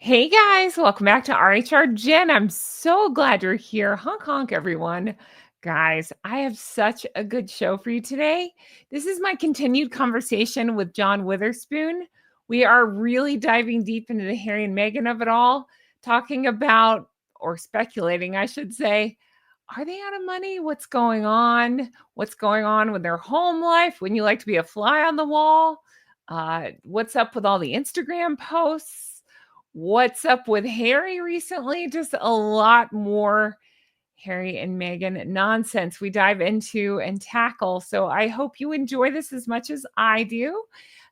Hey guys, welcome back to RHR Jen. I'm so glad you're here. Honk honk, everyone. Guys, I have such a good show for you today. This is my continued conversation with John Witherspoon. We are really diving deep into the Harry and Meghan of it all, talking about, or speculating, I should say, are they out of money? What's going on? What's going on with their home life? Wouldn't you like to be a fly on the wall? What's up with all the Instagram posts? What's up with Harry recently? Just a lot more Harry and Meghan nonsense we dive into and tackle. So I hope you enjoy this as much as I do.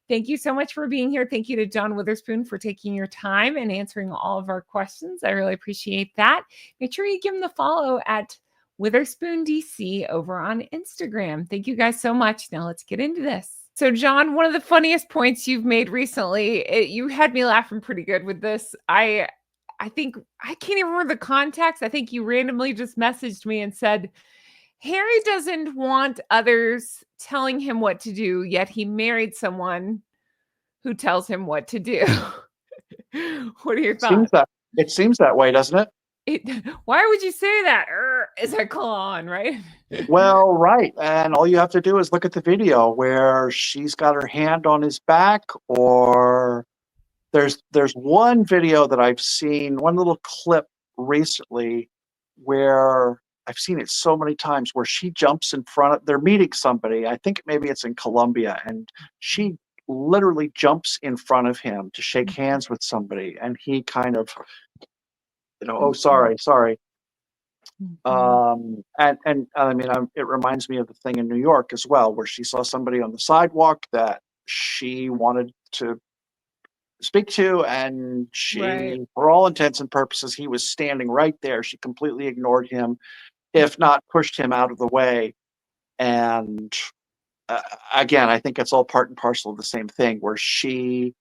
Thank you so much for being here. Thank you to John Witherspoon for taking your time and answering all of our questions. I really appreciate that. Make sure you give him the follow at Witherspoon DC over on Instagram. Thank you guys so much. Now let's get into this. So, John, one of the funniest points you've made recently, you had me laughing pretty good with this. I think I can't even remember the context. I think you randomly just messaged me and said, Harry doesn't want others telling him what to do, yet he married someone who tells him what to do. What are your thoughts? It seems that way, doesn't it? Why would you say that? Is a on, right? Well, right. And all you have to do is look at the video where she's got her hand on his back, or there's one video that I've seen, one little clip recently where I've seen it so many times where she jumps in front of, they're meeting somebody. I think maybe it's in Colombia, and she literally jumps in front of him to shake hands with somebody, and he kind of, oh, sorry. And I mean, it reminds me of the thing in New York as well, where she saw somebody on the sidewalk that she wanted to speak to, and Right. for all intents and purposes, he was standing right there. She completely ignored him, if not pushed him out of the way. And again, I think it's all part and parcel of the same thing, where she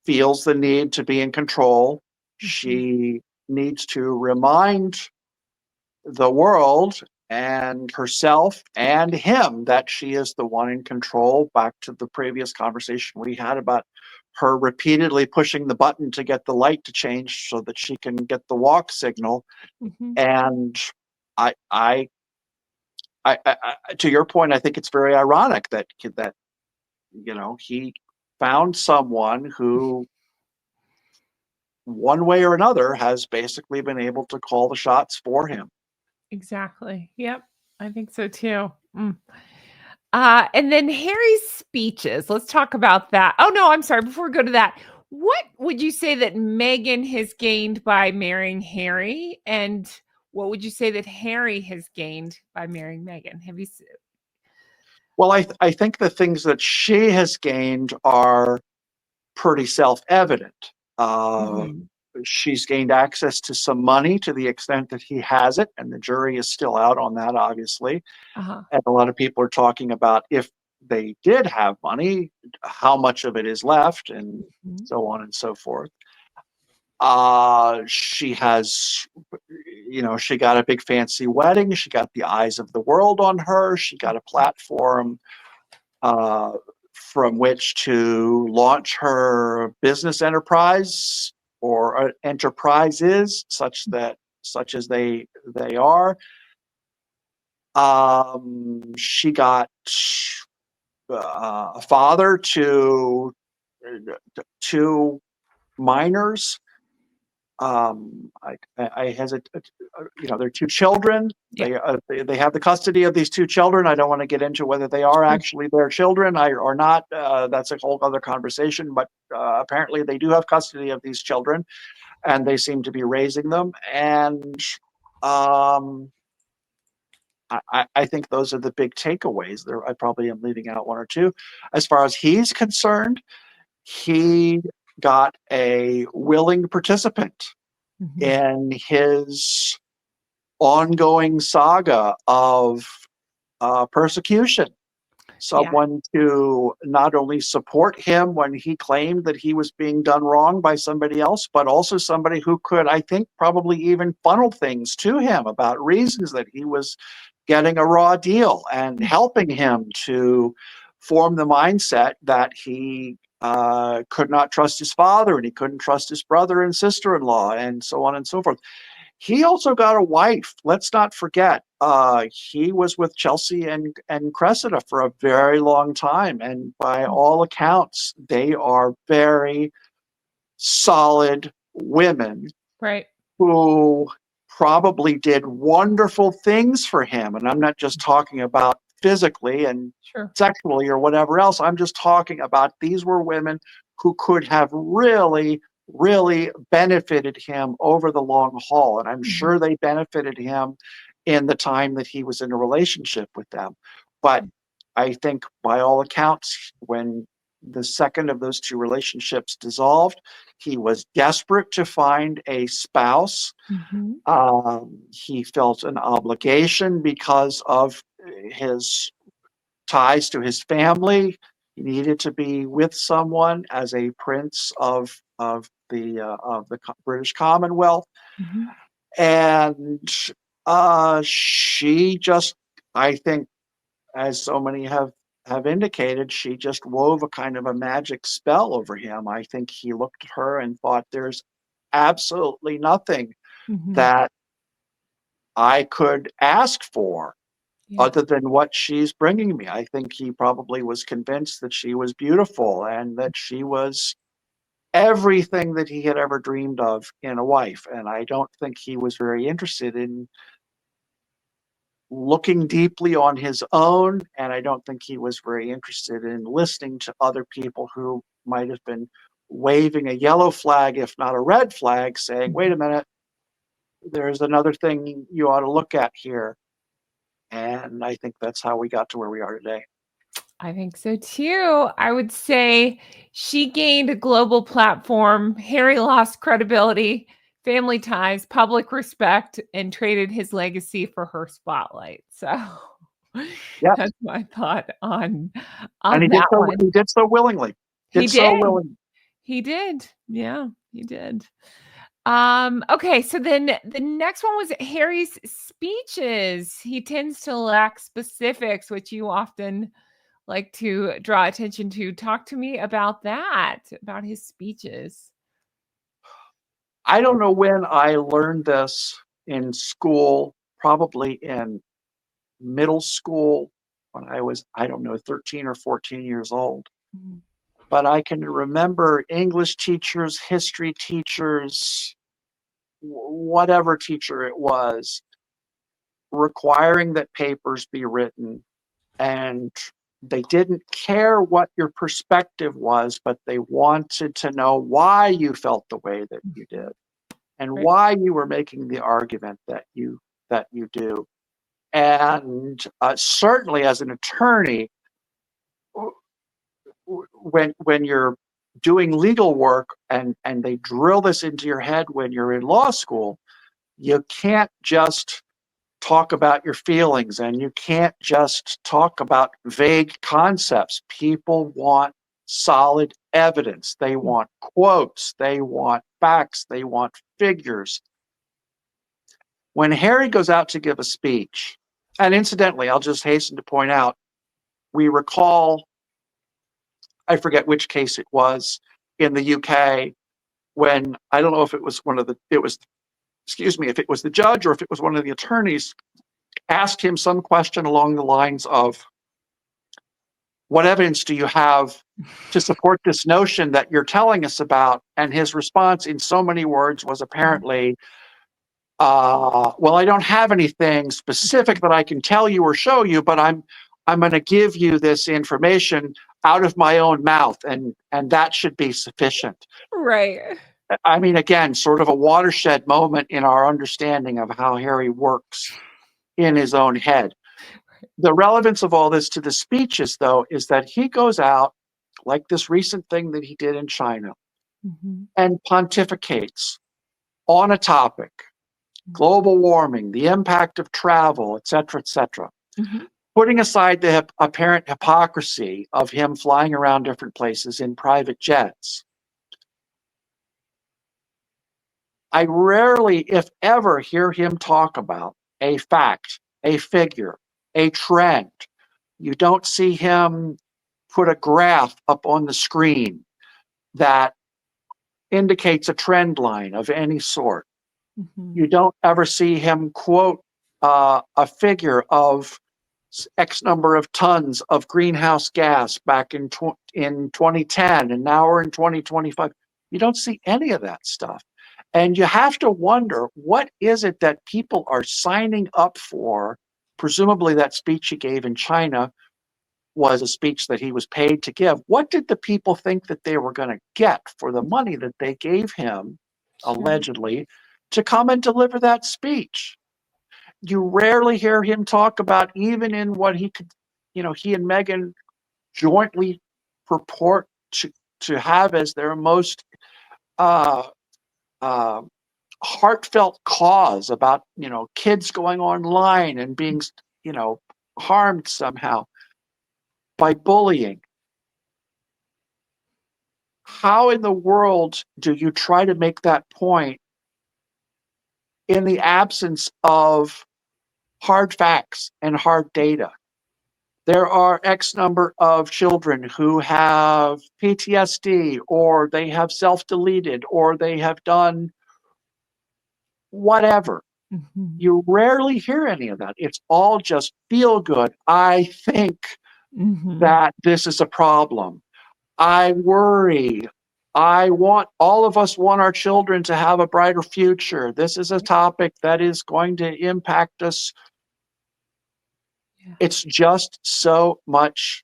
feels the need to be in control. She needs to remind the world and herself and him that she is the one in control. Back to the previous conversation we had about her repeatedly pushing the button to get the light to change so that she can get the walk signal. And I to your point, I think it's very ironic that he found someone who, one way or another, has basically been able to call the shots for him. Exactly. Yep. I think so too. And then Harry's speeches. Let's talk about that. Oh, no, I'm sorry. Before we go to that, what would you say that Meghan has gained by marrying Harry? And what would you say that Harry has gained by marrying Meghan? Have you seen? Well, I think the things that she has gained are pretty self-evident. She's gained access to some money to the extent that he has it, and the jury is still out on that, obviously. And a lot of people are talking about, if they did have money, how much of it is left, and so on and so forth. She has, she got a big fancy wedding. She got the eyes of the world on her. She got a platform from which to launch her business enterprise, or enterprises, such as they are. She got a father to two minors. I hesitate. They're two children. Yeah. They have the custody of these two children. I don't want to get into whether they are actually their children or not. That's a whole other conversation. But apparently, they do have custody of these children, and they seem to be raising them. And I think those are the big takeaways. I probably am leaving out one or two. As far as he's concerned, he got a willing participant in his ongoing saga of persecution. Someone to not only support him when he claimed that he was being done wrong by somebody else, but also somebody who could, I think, probably even funnel things to him about reasons that he was getting a raw deal, and helping him to form the mindset that he could not trust his father, and he couldn't trust his brother and sister-in-law, and so on and so forth. He also got a wife. Let's not forget, he was with Chelsea and Cressida for a very long time, and by all accounts, they are very solid women Right. who probably did wonderful things for him. And I'm not just talking about physically and Sure. sexually or whatever else. I'm just talking about these were women who could have really, really benefited him over the long haul. And I'm sure they benefited him in the time that he was in a relationship with them. But I think by all accounts, when the second of those two relationships dissolved, he was desperate to find a spouse. Mhm. He felt an obligation because of his ties to his family. He needed to be with someone as a prince of the British Commonwealth, Mhm. and she just, I think, as so many have indicated, she just wove a kind of a magic spell over him. I think he looked at her and thought, there's absolutely nothing Mhm. that I could ask for Yeah. other than what she's bringing me. I think he probably was convinced that she was beautiful and that she was everything that he had ever dreamed of in a wife. And I don't think he was very interested in looking deeply on his own, and I don't think he was very interested in listening to other people who might have been waving a yellow flag, if not a red flag, saying, wait a minute, there's another thing you ought to look at here. And I think that's how we got to where we are today. I think so too. I would say she gained a global platform. Harry lost credibility, family ties, public respect, and traded his legacy for her spotlight. So Yes. that's my thought on And that one. he did so willingly. He Did so did. willingly. He did. Yeah, he did. Okay, so then the next one was Harry's speeches. He tends to lack specifics, which you often like to draw attention to. Talk to me about that, about his speeches. I don't know when I learned this in school, probably in middle school when I was, I don't know, 13 or 14 years old. Mhm. But I can remember English teachers, history teachers, whatever teacher it was, requiring that papers be written. And they didn't care what your perspective was, but they wanted to know why you felt the way that you did and Right. why you were making the argument that you do. And certainly as an attorney, when you're doing legal work and they drill this into your head when you're in law school, you can't just talk about your feelings and you can't just talk about vague concepts. People want solid evidence. They want quotes. They want facts. They want figures. When Harry goes out to give a speech, and incidentally, I'll just hasten to point out, we recall, I forget which case it was in the UK, when I don't know if it was excuse me, if it was the judge or if it was one of the attorneys, asked him some question along the lines of, what evidence do you have to support this notion that you're telling us about? And his response in so many words was apparently, well, I don't have anything specific that I can tell you or show you, but I'm going to give you this information out of my own mouth, and that should be sufficient. Right. I mean, again, sort of a watershed moment in our understanding of how Harry works in his own head. The relevance of all this to the speeches, though, is that he goes out, like this recent thing that he did in China, Mhm. and pontificates on a topic, global warming, the impact of travel, et cetera, Mhm. putting aside the apparent hypocrisy of him flying around different places in private jets. I rarely, if ever, hear him talk about a fact, a figure, a trend. You don't see him put a graph up on the screen. that indicates a trend line of any sort. You don't ever see him quote a figure of X number of tons of greenhouse gas back in 2010, and now we're in 2025. You don't see any of that stuff. And you have to wonder, what is it that people are signing up for? Presumably that speech he gave in China was a speech that he was paid to give. What did the people think that they were going to get for the money that they gave him, allegedly, to come and deliver that speech? You rarely hear him talk about, even in what he could, he and Meghan jointly purport to have as their most uh, uh, heartfelt cause about, kids going online and being, harmed somehow by bullying. How in the world do you try to make that point in the absence of hard facts and hard data? There are X number of children who have PTSD, or they have self-deleted, or they have done whatever. You rarely hear any of that. It's all just feel good. I think that this is a problem. I worry. All of us want our children to have a brighter future. This is a topic that is going to impact us. It's just so much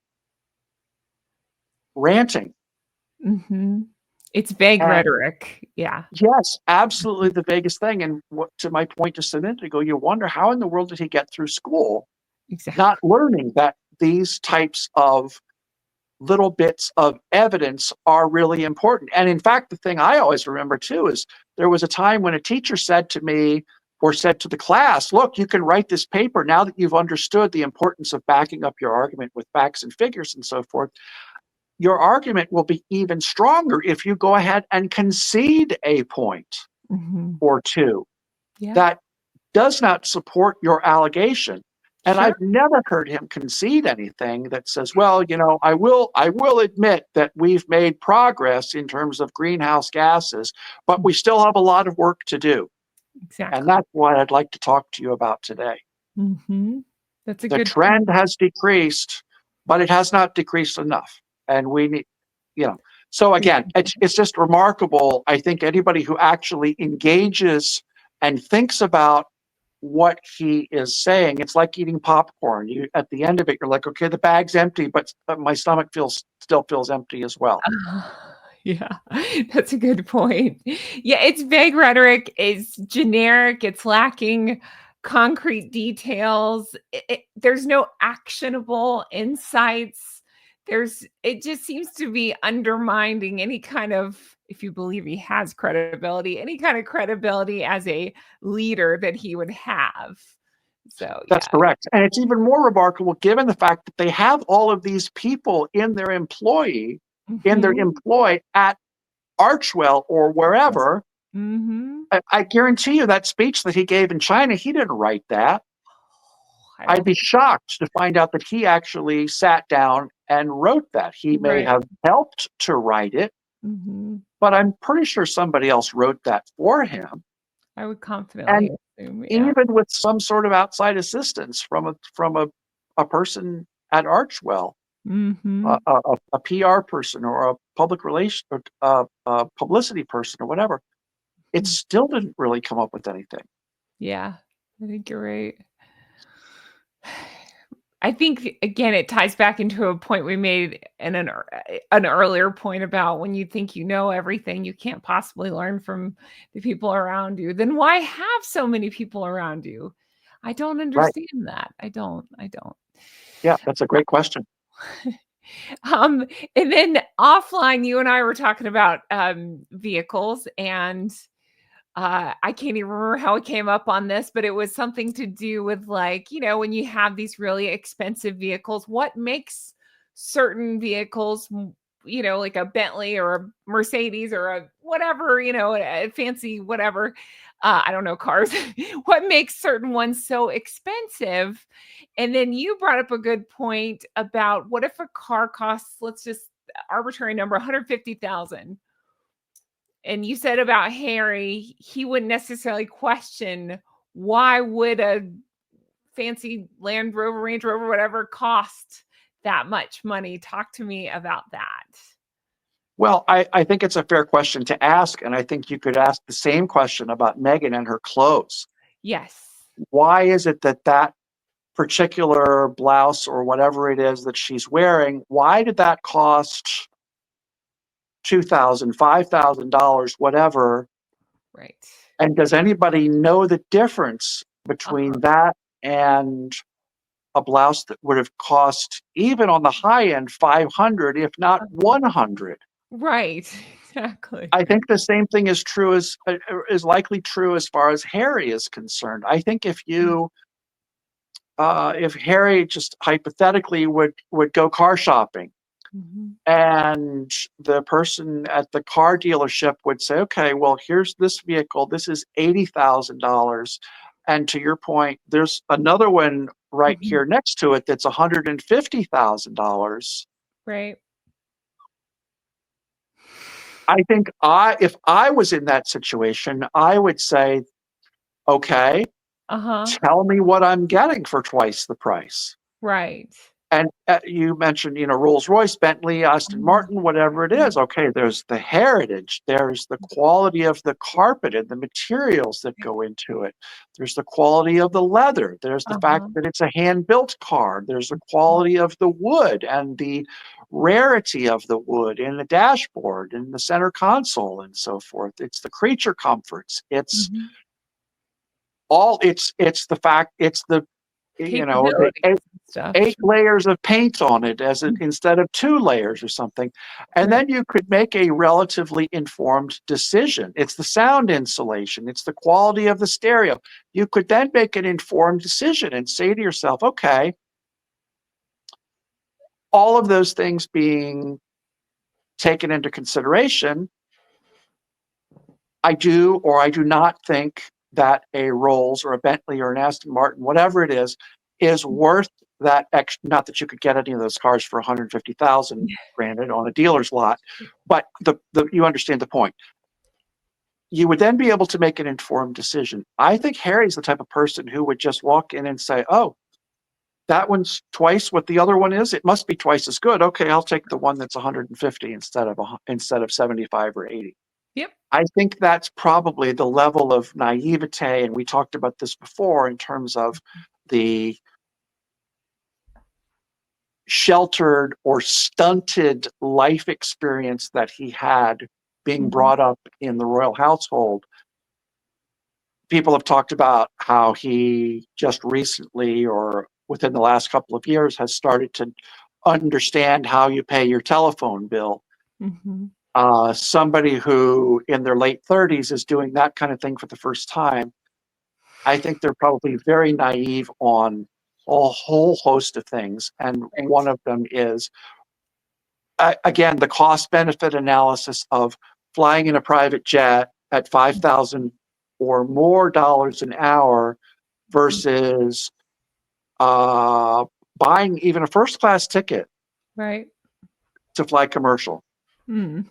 ranting. It's vague rhetoric. Yeah. Yes, absolutely the vaguest thing. And to my point just a minute ago, you wonder, how in the world did he get through school not learning that these types of little bits of evidence are really important? And in fact, the thing I always remember too is there was a time when a teacher said to me, or said to the class, look, you can write this paper now that you've understood the importance of backing up your argument with facts and figures and so forth. Your argument will be even stronger if you go ahead and concede a point or two that does not support your allegation. And I've never heard him concede anything that says, well, I will admit that we've made progress in terms of greenhouse gases, but we still have a lot of work to do. And that's what I'd like to talk to you about today. That's a the good trend has decreased, but it has not decreased enough. And we need, so again, it's just remarkable. I think anybody who actually engages and thinks about what he is saying, it's like eating popcorn. At the end of it, you're like, okay, the bag's empty, but my stomach still feels empty as well. Yeah, that's a good point. Yeah, it's vague rhetoric, it's generic, it's lacking concrete details. There's no actionable insights. It just seems to be undermining any kind of, if you believe he has credibility, any kind of credibility as a leader that he would have. So that's correct. And it's even more remarkable given the fact that they have all of these people in their employ at Archwell or wherever. I guarantee you that speech that he gave in China, he didn't write that. I'd be shocked to find out that he actually sat down and wrote that. He may have helped to write it, but I'm pretty sure somebody else wrote that for him. I would confidently assume, even with some sort of outside assistance from a person at Archwell, a PR person or a public relations, a publicity person or whatever, it still didn't really come up with anything. Yeah, I think you're right. I think, again, it ties back into a point we made in an earlier point about when you think you know everything, you can't possibly learn from the people around you. Then why have so many people around you? I don't understand that. I don't. Yeah, that's a great question. And then offline, you and I were talking about vehicles, and I can't even remember how it came up on this, but it was something to do with, like, when you have these really expensive vehicles, what makes certain vehicles, like a Bentley or a Mercedes or a whatever, a fancy whatever. I don't know cars. What makes certain ones so expensive? And then you brought up a good point about, what if a car costs, let's just arbitrary number, 150,000. And you said about Harry, he wouldn't necessarily question why would a fancy Land Rover, Range Rover, whatever cost that much money. Talk to me about that. Well, I think it's a fair question to ask, and I think you could ask the same question about Meghan and her clothes. Yes. Why is it that that particular blouse or whatever it is that she's wearing, why did that cost $2,000, $5,000, whatever? Right. And does anybody know the difference between that and a blouse that would have cost, even on the high end, 500, if not 100? Right. Exactly. I think the same thing is true is likely true as far as Harry is concerned. I think if Harry just hypothetically would go car shopping, and the person at the car dealership would say, okay, well, here's this vehicle. This is $80,000. And to your point, there's another one right here next to it that's $150,000. Right. I think if I was in that situation, I would say, okay, tell me what I'm getting for twice the price. Right. And you mentioned, Rolls Royce, Bentley, Aston Martin, whatever it is. Okay, there's the heritage, there's the quality of the carpet and the materials that go into it. There's the quality of the leather. There's the fact that it's a hand-built car. There's the quality of the wood and the rarity of the wood in the dashboard and the center console and so forth. It's the creature comforts. It's the fact, it's the Capabilities stuff. 8 layers of paint on it instead of 2 layers or something. And then you could make a relatively informed decision. It's the sound insulation. It's the quality of the stereo. You could then make an informed decision and say to yourself, okay, all of those things being taken into consideration, I do or I do not think that a Rolls or a Bentley or an Aston Martin, whatever it is worth that extra. Not that you could get any of those cars for 150,000, granted, on a dealer's lot, but you understand the point. You would then be able to make an informed decision. I think Harry's the type of person who would just walk in and say, "Oh, that one's twice what the other one is. It must be twice as good. Okay, I'll take the one that's 150 instead of 75 or 80." Yep. I think that's probably the level of naivete, and we talked about this before in terms of the sheltered or stunted life experience that he had being brought up in the royal household. People have talked about how he just recently or within the last couple of years has started to understand how you pay your telephone bill. Somebody who in their late 30s is doing that kind of thing for the first time. I think they're probably very naive on a whole host of things. And one of them is, again, the cost benefit analysis of flying in a private jet at $5,000 or more dollars an hour versus buying even a first class ticket to fly commercial. No,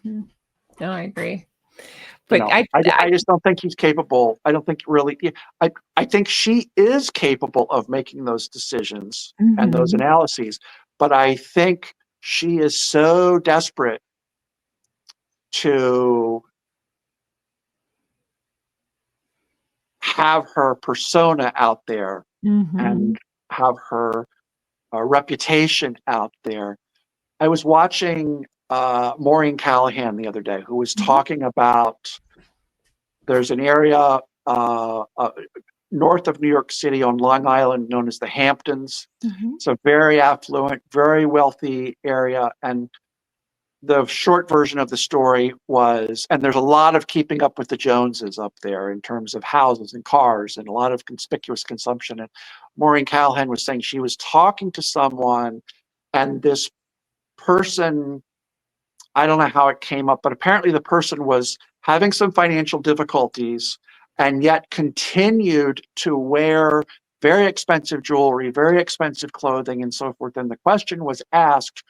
I agree. You But know, I just don't think he's capable. I don't think really. I think she is capable of making those decisions and those analyses, but I think she is so desperate to have her persona out there and have her reputation out there. I was watching Maureen Callahan the other day, who was talking about there's an area north of New York City on Long Island known as the Hamptons. It's a very affluent, very wealthy area. And the short version of the story was, and there's a lot of keeping up with the Joneses up there in terms of houses and cars and a lot of conspicuous consumption. And Maureen Callahan was saying she was talking to someone, and this person, I don't know how it came up, but apparently the person was having some financial difficulties and yet continued to wear very expensive jewelry, very expensive clothing, and so forth. And the question was asked,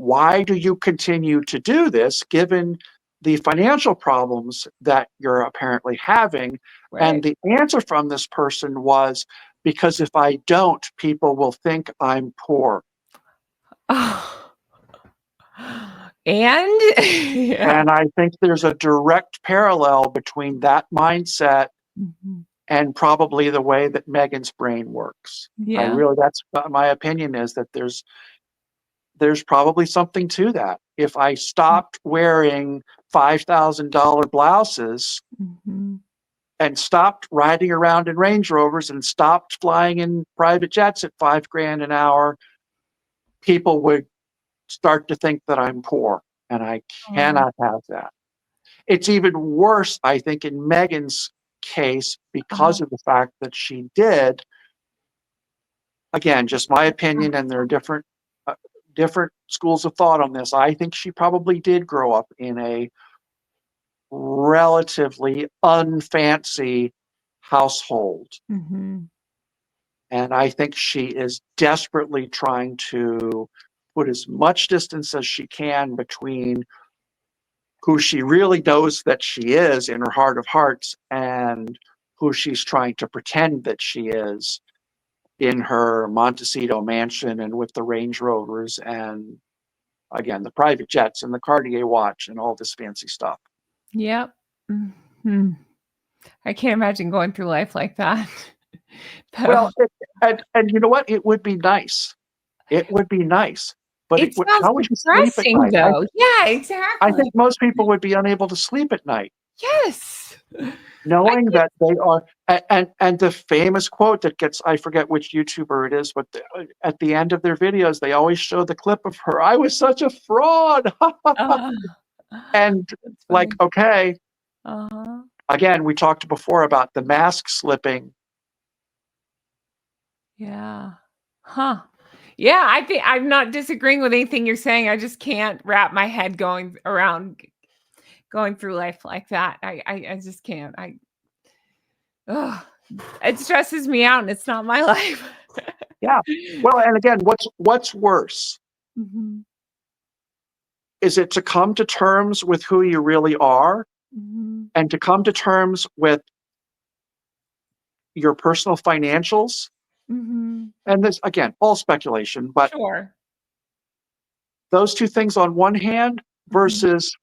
why do you continue to do this given the financial problems that you're apparently having? And Right. the answer from this person was, because if I don't, people will think I'm poor. Oh. And yeah. And I think there's a direct parallel between that mindset Mhm. and probably the way that Meghan's brain works. Yeah. That's my opinion, is that there's probably something to that. If I stopped wearing $5,000 blouses Mhm. and stopped riding around in Range Rovers and stopped flying in private jets at 5 grand an hour, people would start to think that I'm poor. And I Oh. cannot have that. It's even worse, I think, in Meghan's case Uh-huh. because of the fact that she did, again, just my opinion, and there are different schools of thought on this. I think she probably did grow up in a relatively unfancy household. Mhm. And I think she is desperately trying to put as much distance as she can between who she really knows that she is in her heart of hearts and who she's trying to pretend that she is in her Montecito mansion and with the Range Rovers and, again, the private jets and the Cartier watch and all this fancy stuff. Yep. Mhm. I can't imagine going through life like that. Though. Well, and you know what? It would be nice. It would be nice, but It sounds how would you sleep at depressing night? though. Yeah, I exactly. think most people would be unable to sleep at night, Yes. I knowing can't. that they are. And the famous quote that gets, I forget which YouTuber it is, but at the end of their videos, they always show the clip of her. I was such a fraud, uh, and that's like, funny. okay, Uh-huh. again, we talked before about the mask slipping. Yeah. Huh. Yeah, I think I'm not disagreeing with anything you're saying. I just can't wrap my head going through life like that. I just can't. Ugh, it stresses me out and it's not my life. Yeah. Well, and again, what's worse? Mhm. Is it to come to terms with who you really are Mhm. and to come to terms with your personal financials? Mhm. And this, again, all speculation, but Sure. those two things on one hand Mhm. versus,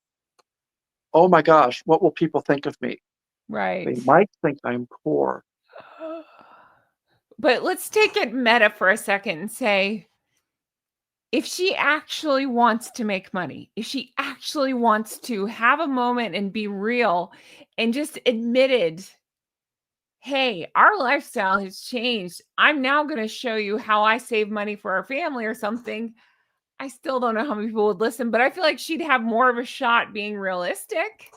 oh my gosh, what will people think of me? They Right. might think I'm poor. But let's take it meta for a second and say, if she actually wants to make money, if she actually wants to have a moment and be real and just admitted, hey, our lifestyle has changed. I'm now going to show you how I save money for our family or something. I still don't know how many people would listen, but I feel like she'd have more of a shot being realistic,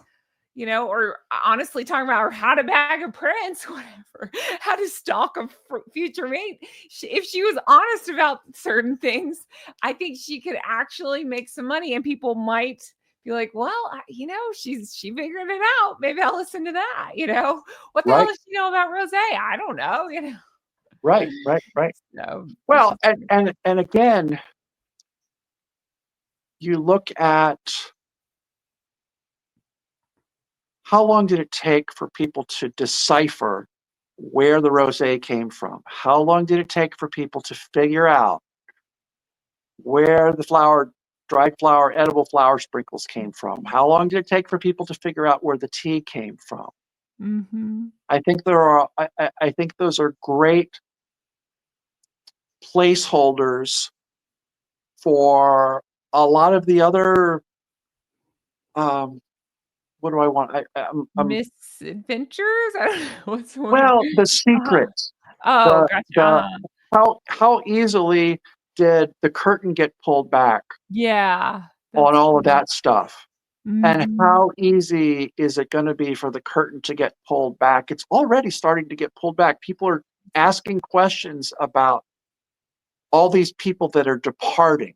or honestly talking about how to bag a prince, whatever, how to stalk a future mate. If she was honest about certain things, I think she could actually make some money, and people might be like, "Well, she figured it out. Maybe I'll listen to that." What the hell Right, does she know about rose? I don't know. right, right, right. So it's Well, just and again, you look at how long did it take for people to decipher where the rosé came from? How long did it take for people to figure out where the dried flower, edible flower sprinkles came from? How long did it take for people to figure out where the tea came from? Mhm. I think those are great placeholders for a lot of the other, um, what do I want? Misadventures? I don't know what's the word. Well, the Uh-huh. secrets, Oh, the gotcha. the how easily did the curtain get pulled back Yeah, on that's all of true. that stuff? And Mhm, how easy is it gonna be for the curtain to get pulled back? It's already starting to get pulled back. People are asking questions about all these people that are departing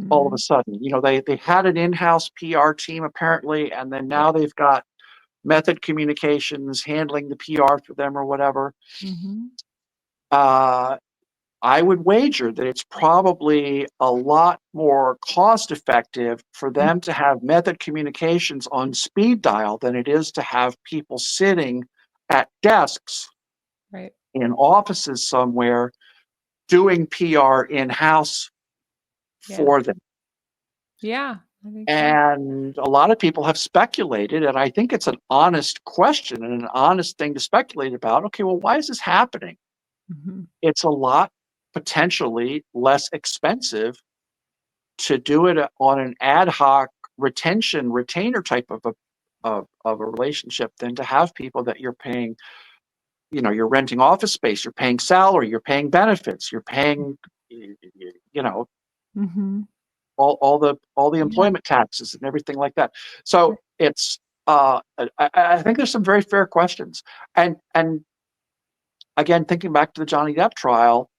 all of a mhm. sudden. They had an in-house PR team apparently, and then Yeah, now they've got Method Communications handling the PR for them or whatever. mhm. Uh, I would wager that it's probably a lot more cost effective for them to have method communications on speed dial than it is to have people sitting at desks Right. in offices somewhere doing PR in-house Yeah. for them. Yeah. I think so. And a lot of people have speculated, and I think it's an honest question and an honest thing to speculate about. Okay, well, why is this happening? Mhm. It's a lot potentially less expensive to do it on an ad hoc retainer type of a relationship than to have people that you're paying. You're renting office space, you're paying salary, you're paying benefits, you're paying, Mhm. all the Yeah. employment taxes and everything like that. So it's I think there's some very fair questions. And again, thinking back to the Johnny Depp trial,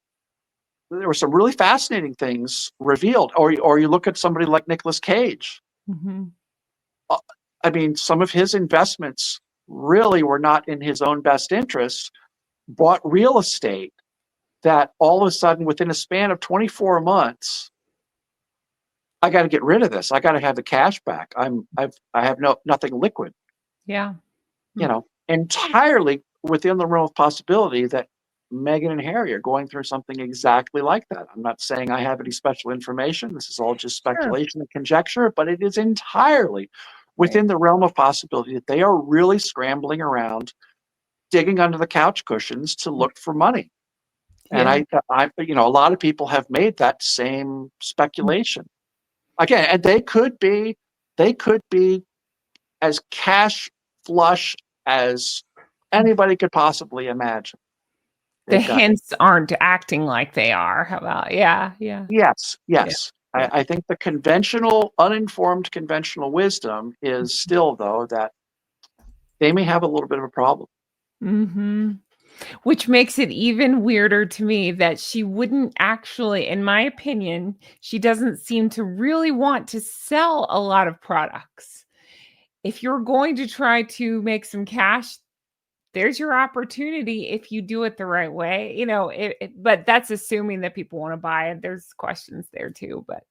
there were some really fascinating things revealed. Or you look at somebody like Nicolas Cage. Mhm. Uh, I mean, some of his investments really were not in his own best interests. Bought real estate that all of a sudden, within a span of 24 months, I got to get rid of this. I got to have the cash back. I have nothing liquid. Yeah. Entirely within the realm of possibility that Meghan and Harry are going through something exactly like that. I'm not saying I have any special information. This is all just Sure. speculation and conjecture, but it is entirely Right. within the realm of possibility that they are really scrambling around, digging under the couch cushions to look for money. And Yeah. a lot of people have made that same speculation. Again, and they could be as cash flush as anybody could possibly imagine. The They've got hints aren't acting like they are. How about yeah, yeah, yes, yeah, yes. yeah. I think the uninformed conventional wisdom is still, though, that they may have a little bit of a problem. Mhm. Which makes it even weirder to me that she wouldn't actually, in my opinion, she doesn't seem to really want to sell a lot of products. If you're going to try to make some cash, there's your opportunity if you do it the right way. But that's assuming that people want to buy it. There's questions there too, but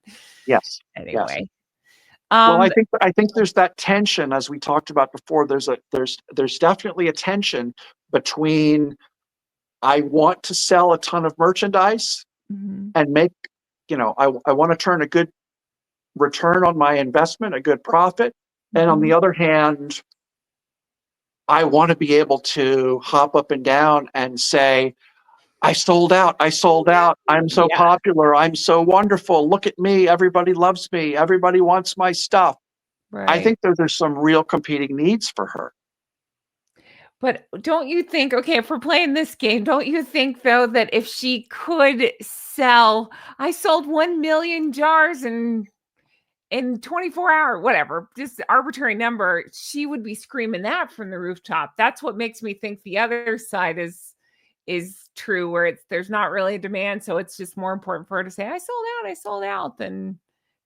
Yes, yes. anyway. Well, Um I think there's that tension, as we talked about before. There's definitely a tension between I want to sell a ton of merchandise mhm, and make, I want to turn a good return on my investment, a good profit. And on the mhm. other hand, I want to be able to hop up and down and say, I sold out. I sold out. I'm so Yeah, popular. I'm so wonderful. Look at me. Everybody loves me. Everybody wants my stuff. I right. think there's some real competing needs for her. But don't you think, okay, if we're playing this game, don't you think though that if she could sell, I sold 1,000,000 jars in 24 hours, whatever, just arbitrary number, she would be screaming that from the rooftop. That's what makes me think the other side is true, where there's not really a demand, so it's just more important for her to say, I sold out than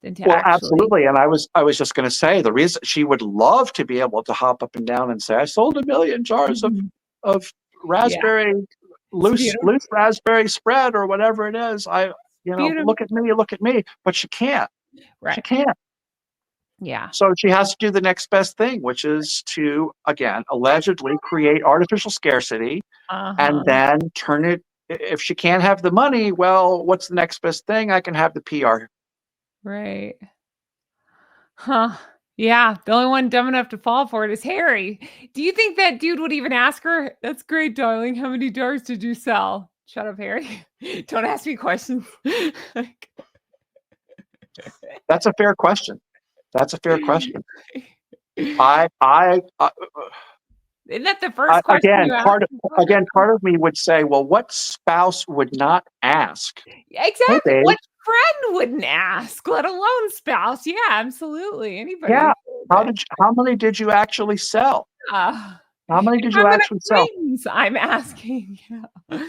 to Well, actually. absolutely. And I was just going to say the reason she would love to be able to hop up and down and say, I sold 1,000,000 jars Mhm. of Yeah, raspberry it's beautiful. loose raspberry spread or whatever it is. Beautiful. Look at me. But she can't. She Right. can't. Yeah. So she has to do the next best thing, which is to, again, allegedly create artificial scarcity and Uh-huh. then turn it. If she can't have the money, well, what's the next best thing? I can have the PR. Right. Huh. Yeah, the only one dumb enough to fall for it is Harry. Do you think that dude would even ask her, "That's great, darling. How many jars did you sell?" Shut up, Harry. Don't ask me questions. Like, That's a fair question. That's a fair question. I, I, uh, isn't that the first question again, you ask? part of me would say, well, what spouse would not ask? Hey, Exactly. babe. What friend wouldn't ask, let alone spouse? Yeah, absolutely. Yeah. Anybody would. How many did you actually sell? How many If did you I'm an actually sell? acquaintance, I'm asking. Yeah.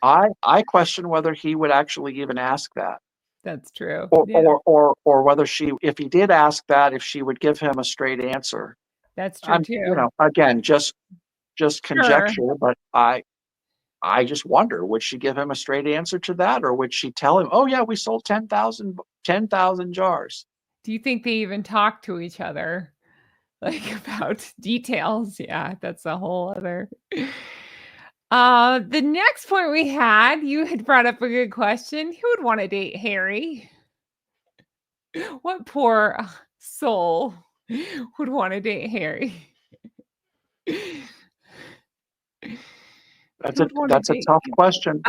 I question whether he would actually even ask that. That's true. Or, Yeah, or, or, or whether if he did ask that, if she would give him a straight answer. that's true too. Again, just Sure. conjecture, but I just wonder, would she give him a straight answer to that, or would she tell him, "Oh yeah, we sold 10,000 jars"? Do you think they even talk to each other? Like, about details? Yeah, that's a whole other the next point we had, you had brought up a good question. Who would wanna date Harry? What poor soul would wanna date Harry? Who would wanna That's a date tough question.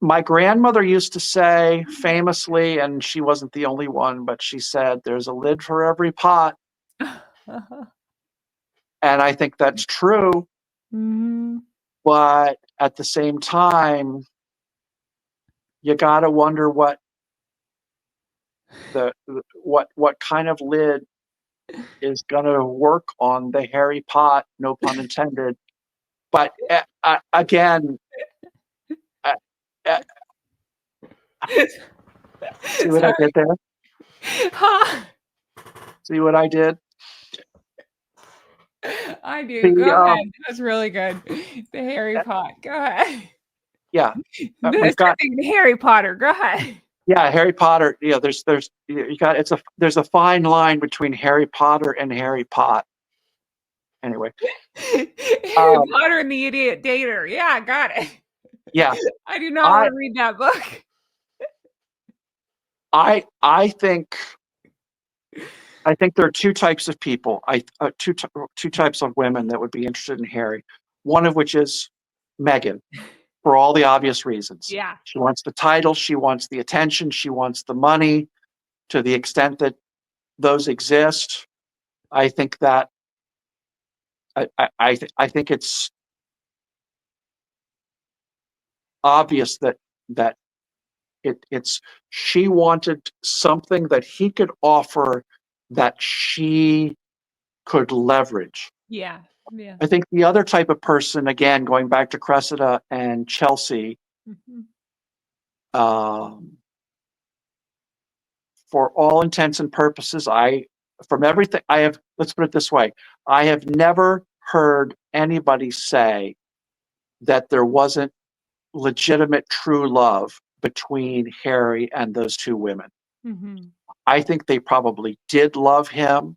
My grandmother used to say famously, and she wasn't the only one, but she said, "There's a lid for every pot," and I think that's true. Mhm. But at the same time, you got to wonder what kind of lid is going to work on the Harry pot, no pun intended. But again, uh, uh, see what I Sorry. did there? Huh. See what I did? I do. Go The ahead. That's really good. The Harry Potter. Go ahead. yeah, The we've got second Harry Potter. Go ahead. yeah, Harry Potter. You know, there's you got there's a fine line between Harry Potter and Harry Pot. Anyway, Harry um, Potter and the Idiot Dater. Yeah, got it. yeah, I do not I wanna read that book. I think there are two types of people. Two types of women that would be interested in Harry. One of which is Meghan, for all the obvious reasons. Yeah. She wants the title, she wants the attention, she wants the money. To the extent that those exist, I think that I think it's obvious that it's she wanted something that he could offer that she could leverage. Yeah. Yeah. I think the other type of person, again, going back to Cressida and Chelsea, Mhm. um, for all intents and purposes, from everything I have, let's put it this way, I have never heard anybody say that there wasn't legitimate true love between Harry and those two women. Mhm. I think they probably did love him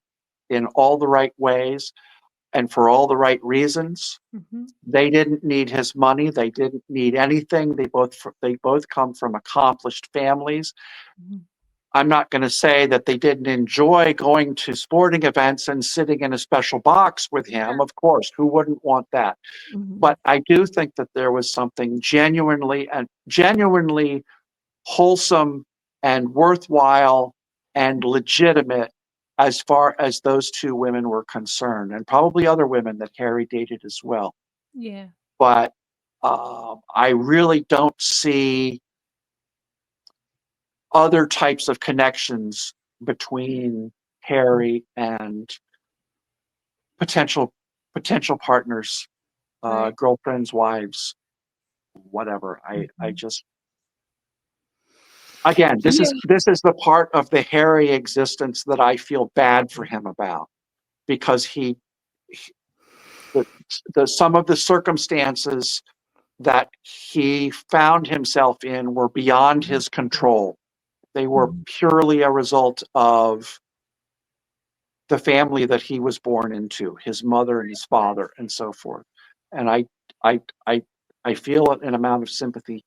in all the right ways and for all the right reasons. Mhm. They didn't need his money. They didn't need anything. They both come from accomplished families. Mhm. I'm not going to say that they didn't enjoy going to sporting events and sitting in a special box with him. Of course, who wouldn't want that? Mhm. But I do think that there was something genuinely wholesome and worthwhile and legitimate as far as those two women were concerned, and probably other women that Harry dated as well. Yeah. But I really don't see other types of connections between Harry and potential potential partners, Right. girlfriends, wives, whatever. I Mhm. just again, Yeah. this is the part of the Harry existence that I feel bad for him about, because he the, some of the circumstances that he found himself in were beyond his control. They were Mhm. purely a result of the family that he was born into, his mother and his father, and so forth. And I, I, I feel an amount of sympathy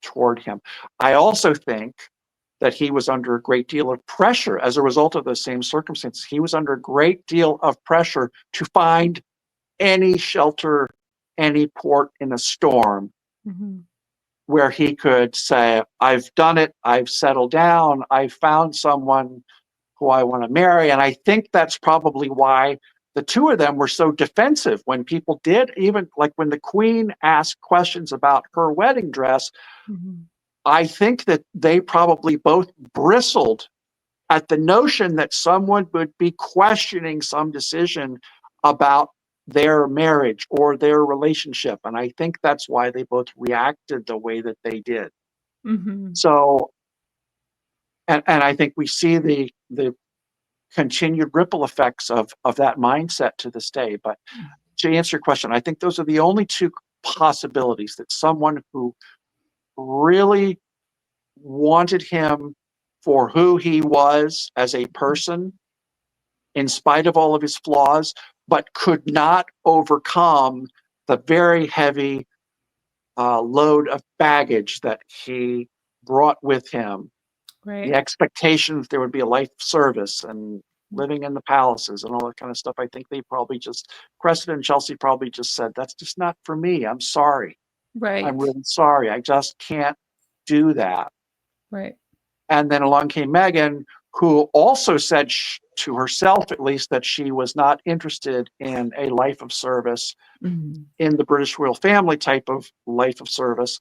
toward him. I also think that he was under a great deal of pressure as a result of those same circumstances. He was under a great deal of pressure to find any shelter, any port in a storm Mhm. where he could say, I've done it, I've settled down, I've found someone who I want to marry. And I think that's probably why the two of them were so defensive when people did, even like when the Queen asked questions about her wedding dress. Mhm. I think that they probably both bristled at the notion that someone would be questioning some decision about their marriage or their relationship. And I think that's why they both reacted the way that they did. Mhm. So, and I think we see the continued ripple effects of that mindset to this day. But to answer your question, I think those are the only two possibilities, that someone who really wanted him for who he was as a person, in spite of all of his flaws, but could not overcome the very heavy load of baggage that he brought with him. The Right. expectation that there would be a life of service and living in the palaces and all that kind of stuff. I think they probably just, Cressida and Chelsea probably just said, that's just not for me. I'm sorry. I'm Right. really sorry. I just can't do that. Right. And then along came Meghan, who also said to herself, at least, that she was not interested in a life of service Mhm. in the British royal family type of life of service,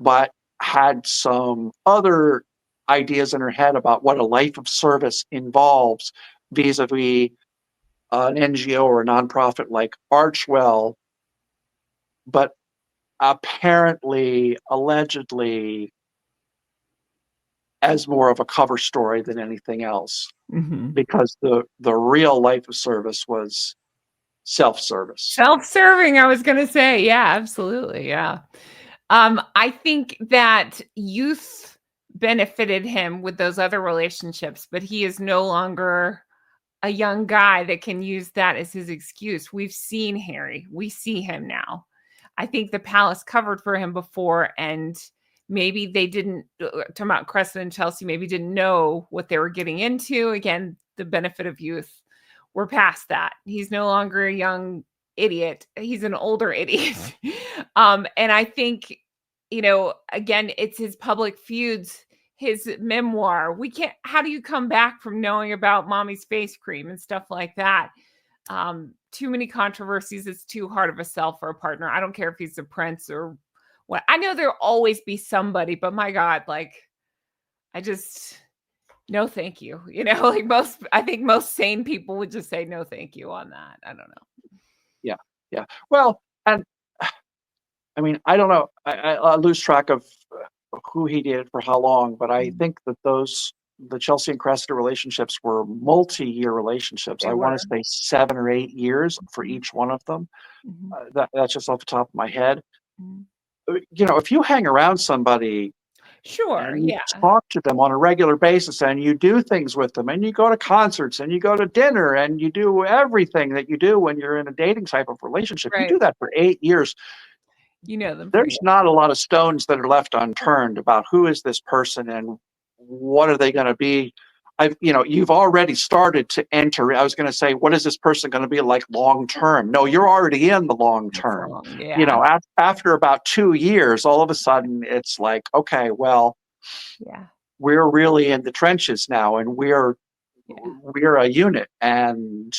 but had some other ideas in her head about what a life of service involves vis-a-vis an NGO or a nonprofit like Archwell, but apparently, allegedly, as more of a cover story than anything else, Mhm. because the real life of service was self-service. Self-serving, I was gonna say. Yeah, absolutely, yeah. I think that youth benefited him with those other relationships, but he is no longer a young guy that can use that as his excuse. We've seen Harry. We see him now. I think the palace covered for him before, and maybe they didn't, talking about Cressida and Chelsea, maybe didn't know what they were getting into. Again, the benefit of youth. We're past that. He's no longer a young idiot. He's an older idiot. And I think, again, it's his public feuds, his memoir. We can't, how do you come back from knowing about mommy's face cream and stuff like that? Too many controversies. It's too hard of a sell for a partner. I don't care if he's a prince or what. I know there'll always be somebody, but my God, like, I just, no, thank you. Like I think most sane people would just say no, thank you on that. I don't know. Yeah, yeah. Well, and I mean, I don't know. I lose track of who he dated for how long, but I Mm. think that the Chelsea and Cressida relationships were multi-year relationships. They I want were. to say 7 or 8 years for Mhm, each one of them. mhm, That's just off the top of my head. mhm. If you hang around somebody Sure. and you Yeah. talk to them on a regular basis and you do things with them and you go to concerts and you go to dinner and you do everything that you do when you're in a dating type of relationship, you Right. do that for 8 years. You know them for There's you. not a lot of stones that are left unturned about who is this person and what are they going to be. You've already started to enter. I was going to say, what is this person going to be like long term? No, you're already in the long That's term. long. Yeah. After about 2 years, all of a sudden it's like, okay, well, Yeah. we're really in the trenches now, and we're Yeah. we're a unit, and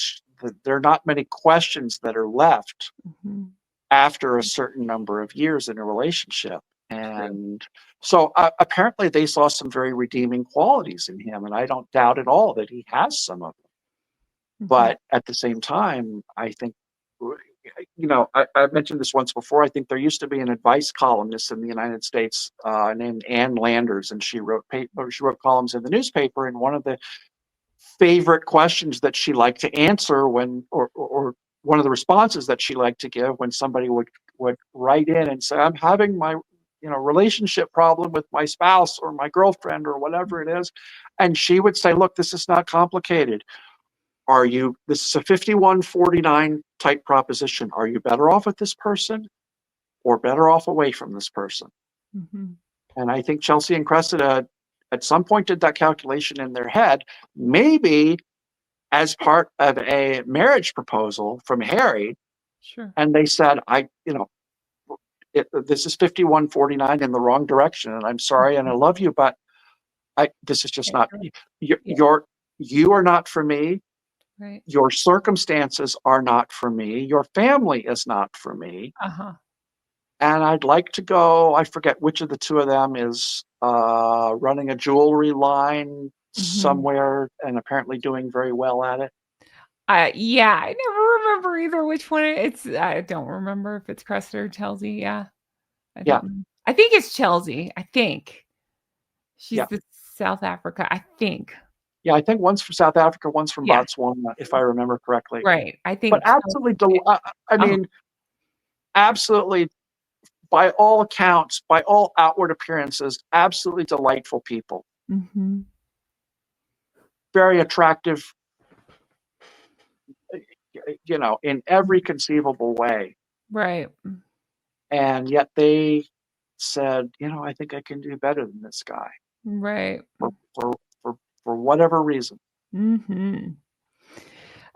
there are not many questions that are left Mhm. after a certain number of years in a relationship. True. And so apparently they saw some very redeeming qualities in him, and I don't doubt at all that he has some of them. Mhm. But at the same time, I think, I've mentioned this once before. I think there used to be an advice columnist in the United States named Ann Landers, and she wrote columns in the newspaper. And one of the favorite questions that she liked to answer or one of the responses that she liked to give when somebody would write in and say, I'm having my relationship problem with my spouse or my girlfriend or whatever it is, and she would say, look, this is not complicated. This is a 51-49 type proposition. Are you better off with this person or better off away from this person? Mhm. And I think Chelsea and Cressida at some point did that calculation in their head, maybe as part of a marriage proposal from Harry. Sure. And they said, this is 51-49 in the wrong direction. And I'm sorry. And I love you, but this is just Right. not, Right. you're, Yeah. you are not for me. Right. Your circumstances are not for me. Your family is not for me. Uh-huh. And I'd like to go. I forget which of the two of them is running a jewelry line Mhm. somewhere and apparently doing very well at it. Yeah, I never remember either which one it's. I don't remember if it's Cressida or Chelsea. Yeah, I Yeah, don't know. I think it's Chelsea. I think she's yeah, the South Africa. I think. yeah. I think one's from South Africa, one's from Yeah. Botswana, if I remember correctly. Right. I But think absolutely, Chelsea. I Uh-huh. mean, absolutely by all accounts, by all outward appearances, absolutely delightful people. Mm-hmm. Very attractive, in every conceivable way. Right. And yet they said, I think I can do better than this guy Right. for for for, for whatever reason. Mm-hmm.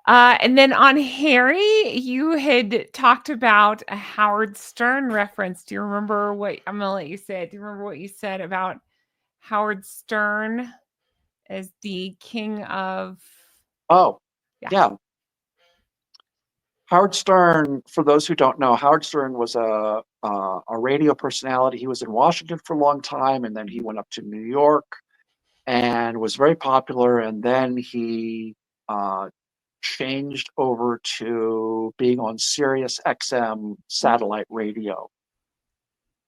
And then on Harry, you had talked about a Howard Stern reference. Do you remember what I'm gonna let you say it? Do you remember what you said about Howard Stern as the king of Oh, yeah. yeah. Howard Stern, for those who don't know, Howard Stern was a radio personality. He was in Washington for a long time, and then he went up to New York and was very popular. And then he uh, changed over to being on Sirius XM satellite radio.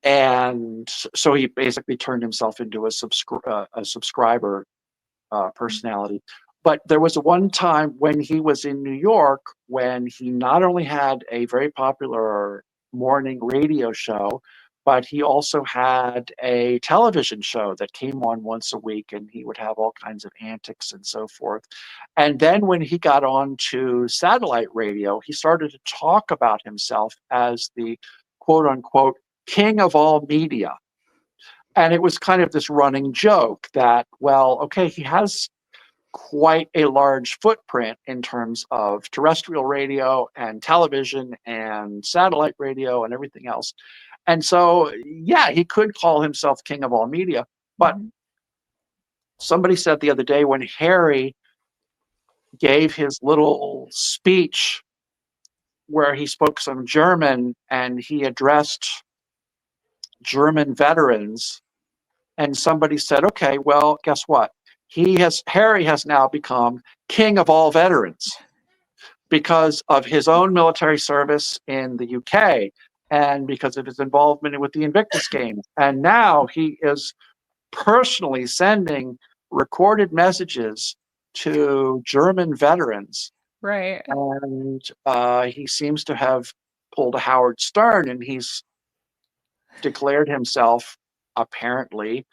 And so he basically turned himself into a subscriber personality. But there was one time when he was in New York when he not only had a very popular morning radio show, but he also had a television show that came on once a week, and he would have all kinds of antics and so forth. And then when he got on to satellite radio, he started to talk about himself as the quote unquote king of all media. And it was kind of this running joke that, well, okay, he has quite a large footprint in terms of terrestrial radio and television and satellite radio and everything else. And so, yeah, he could call himself king of all media. But Mhm. somebody said the other day when Harry gave his little speech where he spoke some German and he addressed German veterans, and somebody said, okay, well, guess what? Harry has now become king of all veterans because of his own military service in the UK and because of his involvement with the Invictus Games. And now he is personally sending recorded messages to German veterans. Right. And he seems to have pulled a Howard Stern, and he's declared himself, apparently,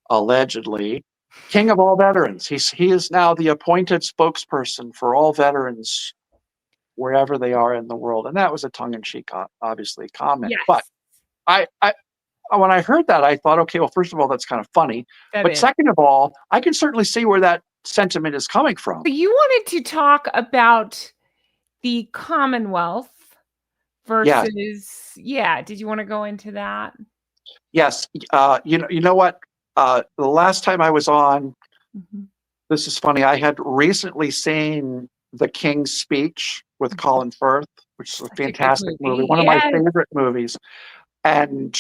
allegedly, king of all veterans. He is now the appointed spokesperson for all veterans wherever they are in the world. And that was a tongue-in-cheek, obviously, comment. But Yes. I when I heard that, I thought, okay, well, first of all, that's kind of funny. That But is. second of all, I can certainly see where that sentiment is coming from. But you wanted to talk about the Commonwealth Yes, versus yeah, did you want to go into that? yes. You know what? The last time I was on, Mhm. this is funny. I had recently seen The King's Speech with Mhm. Colin Firth, which is a Such a good fantastic movie, movie. one of my Yes. favorite movies. And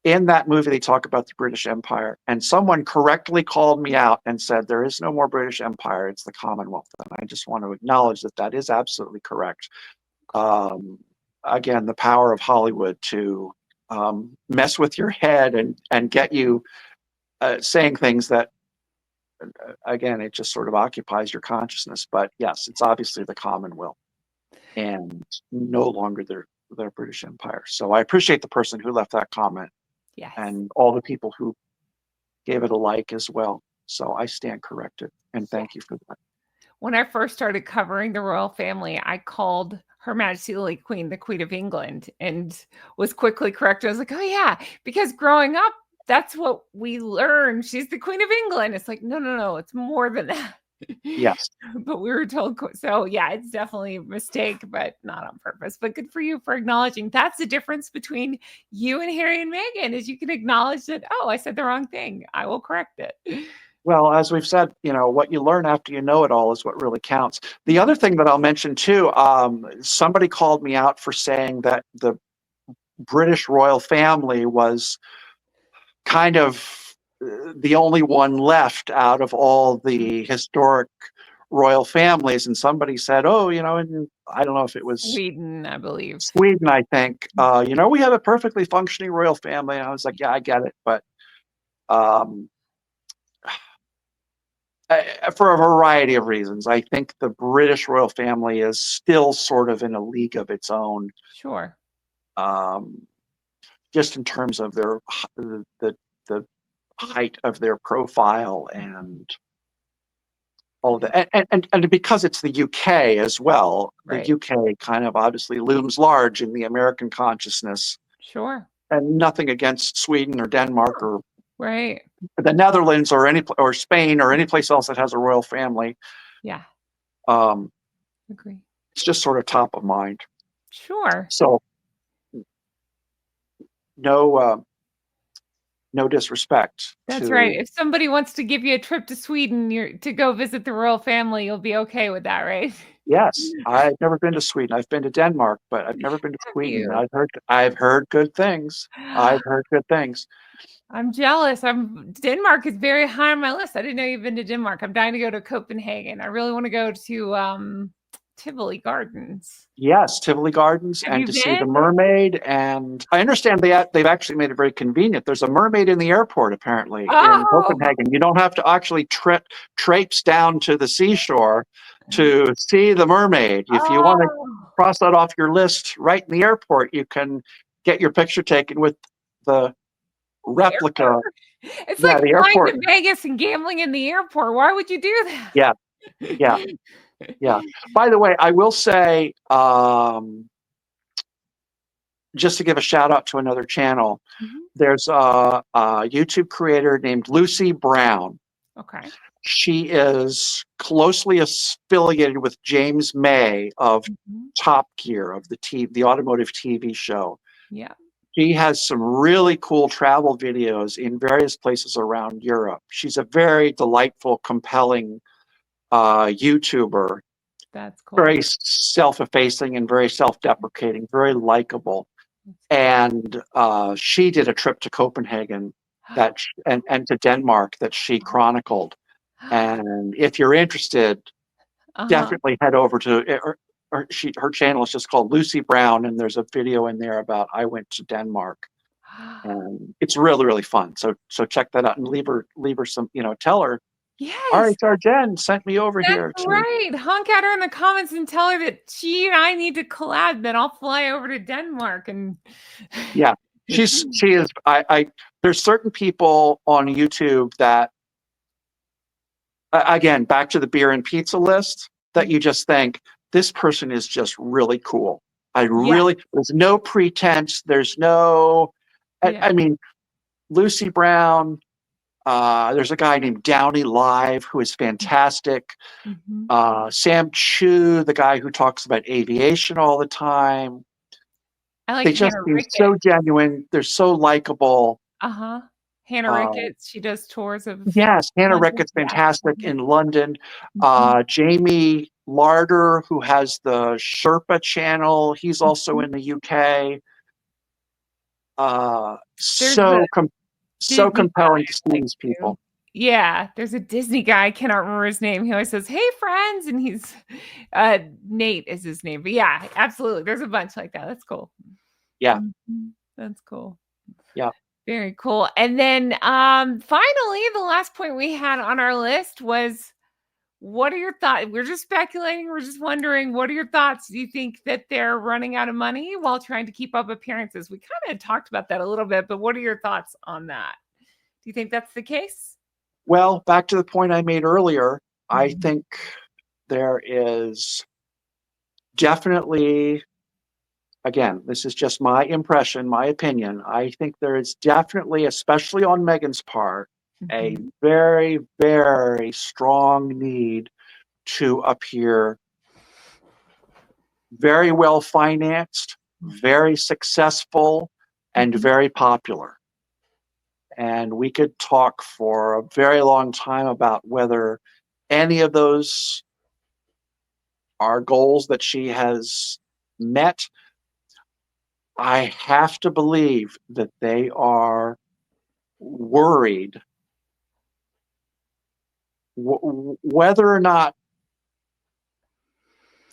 in that movie, they talk about the British Empire. And someone correctly called me out and said, there is no more British Empire, it's the Commonwealth. And I just want to acknowledge that that is absolutely correct. Um, again, the power of Hollywood to mess with your head and get you saying things that, again, it just sort of occupies your consciousness. But yes, it's obviously the Commonwealth and no longer their British Empire. So I appreciate the person who left that comment Yes. and all the people who gave it a like as well. So I stand corrected, and Yeah. thank you for that. When I first started covering the royal family, I called Her Majesty the late Queen the Queen of England and was quickly corrected. I was like, oh, yeah, because growing up, that's what we learned. She's the Queen of England. It's like, no, no, no, it's more than that. Yes. But we were told so. Yeah, it's definitely a mistake, but not on purpose. But good for you for acknowledging that's the difference between you and Harry and Meghan is you can acknowledge that, oh, I said the wrong thing. I will correct it. Well, as we've said, what you learn after you know it all is what really counts. The other thing that I'll mention too, somebody called me out for saying that the British royal family was kind of the only one left out of all the historic royal families. And somebody said, oh, and I don't know if it was Sweden, I believe. Sweden, I think, we have a perfectly functioning royal family. And I was like, yeah, I get it. But um, for a variety of reasons, I think the British royal family is still sort of in a league of its own. Sure. Um, just in terms of the height of their profile and all of that. And because it's the UK as well, the Right. UK kind of obviously looms large in the American consciousness. Sure. And nothing against Sweden or Denmark or Right. the Netherlands or Spain or any place else that has a royal family. Yeah. Um, Agree. it's just sort of top of mind. Sure. So no no disrespect That's right. to. If somebody wants to give you a trip to Sweden, you're to go visit the royal family, you'll be okay with that, right? Yes, I've never been to Sweden. I've been to Denmark, but I've never been to Have Sweden. you? I've heard good things. I've heard good things. I'm jealous. Denmark is very high on my list. I didn't know you've been to Denmark. I'm dying to go to Copenhagen. I really want to go to Tivoli Gardens. Yes, Tivoli Gardens, Have and you to see been? the mermaid. And I understand they've actually made it very convenient. There's a mermaid in the airport apparently in Oh, Copenhagen. You don't have to actually traipse down to the seashore to see the mermaid. If you want to oh, cross that off your list right in the airport, you can get your picture taken with the the replica. airport. It's Yeah, like the flying airport. to Vegas and gambling in the airport. Why would you do that? Yeah, yeah, yeah. By the way, I will say, just to give a shout out to another channel, Mhm. there's a YouTube creator named Lucy Brown. Okay. She is closely affiliated with James May of Mhm. Top Gear, of the automotive TV show. Yeah, She has some really cool travel videos in various places around Europe. She's a very delightful, compelling YouTuber, that's cool. very self-effacing and very self-deprecating, very likable. And she did a trip to Copenhagen and to Denmark that she chronicled. And if you're interested, Uh-huh. definitely head over to her channel is just called Lucy Brown, and there's a video in there about I went to Denmark, and it's really really fun. So check that out and leave her some, tell her, all Yes, right, Jen sent me over that's here to. right. Honk at her in the comments and tell her that she and I need to collab. Then I'll fly over to Denmark and Yeah, she is. I there's certain people on YouTube that, again, back to the beer and pizza list, that you just think this person is just really cool. yeah, There's no pretense. There's no, yeah. I mean, Lucy Brown. There's a guy named Downey Live who is fantastic. Mhm. Sam Chu, the guy who talks about aviation all the time. I like They just Hannah seem Ricketts. so genuine. They're so likable. Uh-huh. Hannah Uh, Ricketts, she does tours of Yes, Hannah London. Ricketts, Yeah. fantastic in London. Mhm. Jamie Larder, who has the Sherpa channel, he's also Mhm. in the UK. Uh, There's the so com- so Disney guy compelling to see I like these too. people. Yeah, there's a Disney guy, I cannot remember his name. He always says, "Hey, friends," and he's Nate is his name. But yeah, absolutely. There's a bunch like that. That's cool. Yeah, Mhm. That's cool. yeah. Very cool. And then finally, the last point we had on our list was what are your thoughts? We're just speculating. We're just wondering, what are your thoughts? Do you think that they're running out of money while trying to keep up appearances? We kind of talked about that a little bit, but what are your thoughts on that? Do you think that's the case? Well, back to the point I made earlier, I Mhm. think there is definitely, again, this is just my impression, my opinion. I think there is definitely, especially on Meghan's part, a Mhm. very, very strong need to appear very well financed, very successful, and Mhm. very popular. And we could talk for a very long time about whether any of those are goals that she has met. I have to believe that they are worried whether or not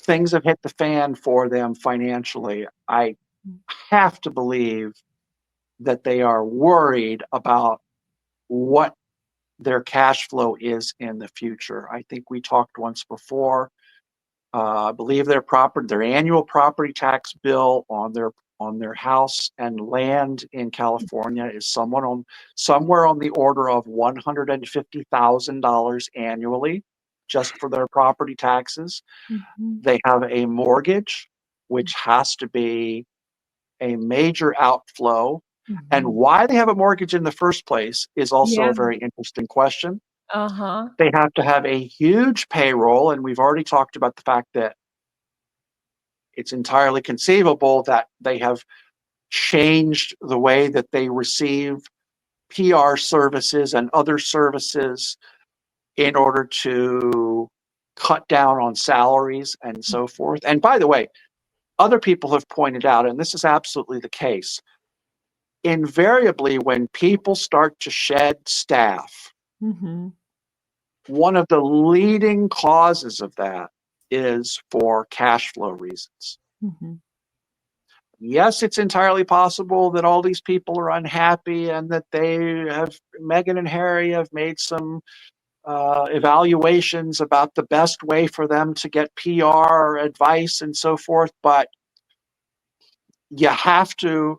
things have hit the fan for them financially. I have to believe that they are worried about what their cash flow is in the future. I think we talked once before. I believe their annual property tax bill on their house and land in California is somewhere on the order of $150,000 annually just for their property taxes. Mhm. They have a mortgage, which has to be a major outflow. And Mhm. why they have a mortgage in the first place is also Yeah. a very interesting question. Uh-huh. They have to have a huge payroll, and we've already talked about the fact that it's entirely conceivable that they have changed the way that they receive PR services and other services in order to cut down on salaries and so forth. And by the way, other people have pointed out, and this is absolutely the case, invariably when people start to shed staff, Mhm. one of the leading causes of that is for cash flow reasons. Mhm. Yes, it's entirely possible that all these people are unhappy and that Meghan and Harry have made some evaluations about the best way for them to get PR advice and so forth. But you have to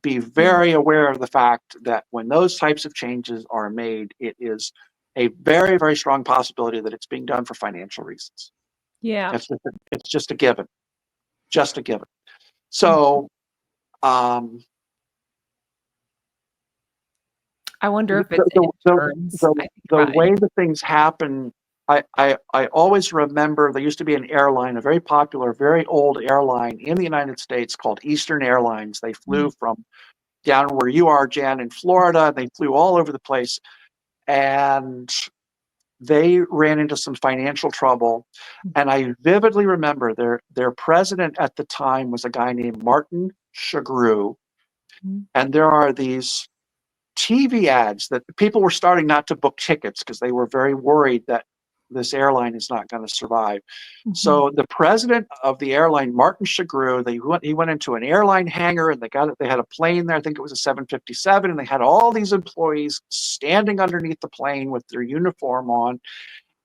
be Yeah. very aware of the fact that when those types of changes are made, it is a very, very strong possibility that it's being done for financial reasons. Yeah. It's just a given, just a given. Mhm. So, um, I wonder the, if it's the, insurance. the, I think the about way it. that things happen, I always remember there used to be an airline, a very popular, very old airline in the United States called Eastern Airlines. They flew from down where you are, Jan, in Florida. They flew all over the place. And they ran into some financial trouble. And I vividly remember their president at the time was a guy named Martin Shagru. Mhm. And there are these TV ads that people were starting not to book tickets because they were very worried that this airline is not going to survive. Mhm. So the president of the airline, Martin Shagru, he went into an airline hangar and they had a plane there. I think it was a 757, and they had all these employees standing underneath the plane with their uniform on.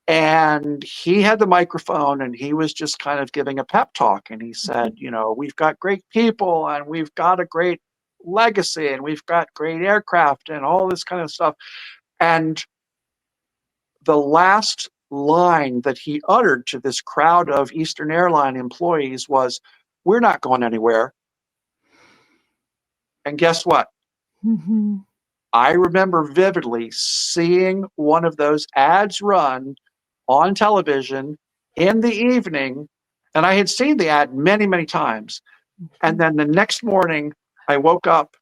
And he had the microphone and he was just kind of giving a pep talk. And he said, Mhm. we've got great people and we've got a great legacy and we've got great aircraft and all this kind of stuff. And the last line that he uttered to this crowd of Eastern Airline employees was, "We're not going anywhere." And guess what? Mhm. I remember vividly seeing one of those ads run on television in the evening, and I had seen the ad many, many times. And Mhm. then the next morning, I woke up,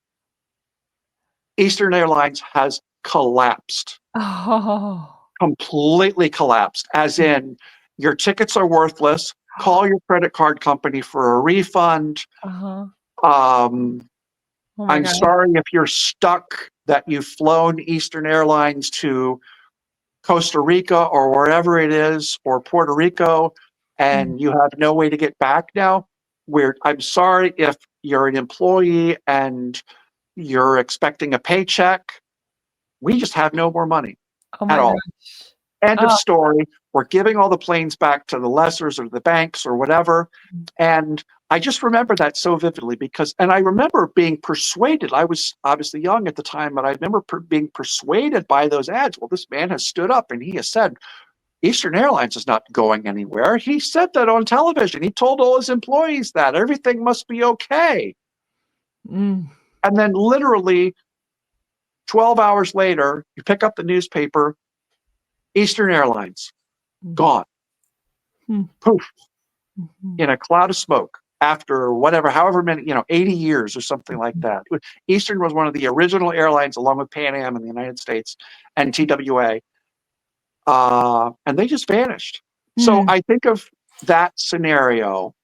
Eastern Airlines has collapsed, Oh. completely collapsed, as in your tickets are worthless. Call your credit card company for a refund. Uh-huh. Um, Oh my I'm gosh. sorry if you're stuck that you've flown Eastern Airlines to Costa Rica or wherever it is, or Puerto Rico, Mm. and you have no way to get back now. I'm sorry if you're an employee and you're expecting a paycheck. We just have no more money Oh at my all. gosh. End of Oh. story. We're giving all the planes back to the lessors or the banks or whatever. And I just remember that so vividly and I remember being persuaded. I was obviously young at the time, but I remember being persuaded by those ads. Well, this man has stood up and he has said, Eastern Airlines is not going anywhere. He said that on television. He told all his employees that everything must be okay. Mm. And then literally 12 hours later, you pick up the newspaper, Eastern Airlines, Mm. gone, Mm. poof, Mhm. in a cloud of smoke after whatever, however many, 80 years or something like Mhm. that. Eastern was one of the original airlines along with Pan Am in the United States and TWA. And they just vanished. So Mm. I think of that scenario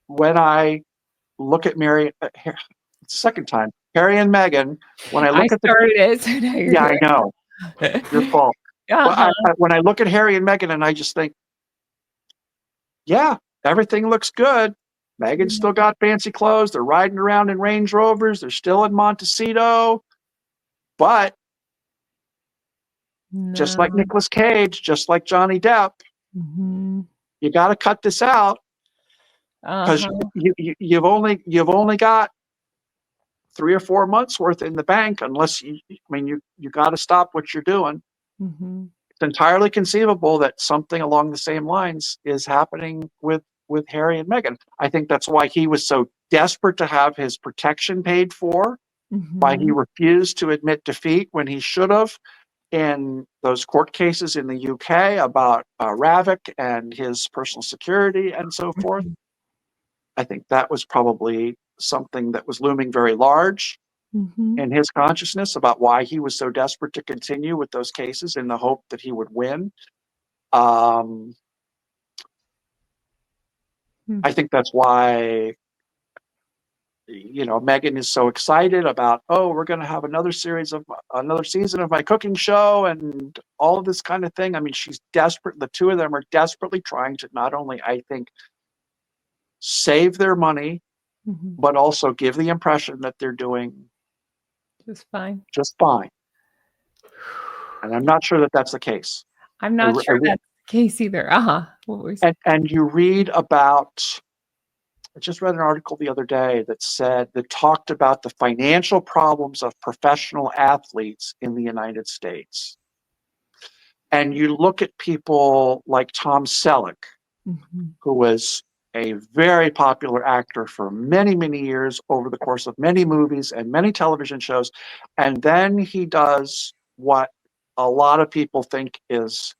when I look at second time, Harry and Meghan, when I I look at started it, so now you're yeah, doing I know, your it. fault. Well, Uh-huh. when I look at Harry and Meghan and I just think, yeah, everything looks good. Meghan's Yeah. still got fancy clothes. They're riding around in Range Rovers. They're still in Montecito. But just like No. Nicolas Cage, just like Johnny Depp, Mhm. you got to cut this out. because you've only got 3 or 4 months worth in the bank, unless you got to stop what you're doing. It's entirely conceivable that something along the same lines is happening with Harry and Meghan. I think that's why he was so desperate to have his protection paid for, why he refused to admit defeat when he should have in those court cases in the UK about Ravik and his personal security and so forth. I think that was probably something that was looming very large in his consciousness about why he was so desperate to continue with those cases in the hope that he would win. I think that's why, Meghan is so excited about, we're going to have another season of my cooking show and all of this kind of thing. I mean, she's desperate. The two of them are desperately trying to not only, I think, save their money, but also give the impression that they're doing just fine. And I'm not sure that that's the case. I'm not sure that's the case either. And you read about, I just read an article the other day that talked about the financial problems of professional athletes in the United States. And you look at people like Tom Selleck, who was a very popular actor for many, many years over the course of many movies and many television shows. And then he does what a lot of people think is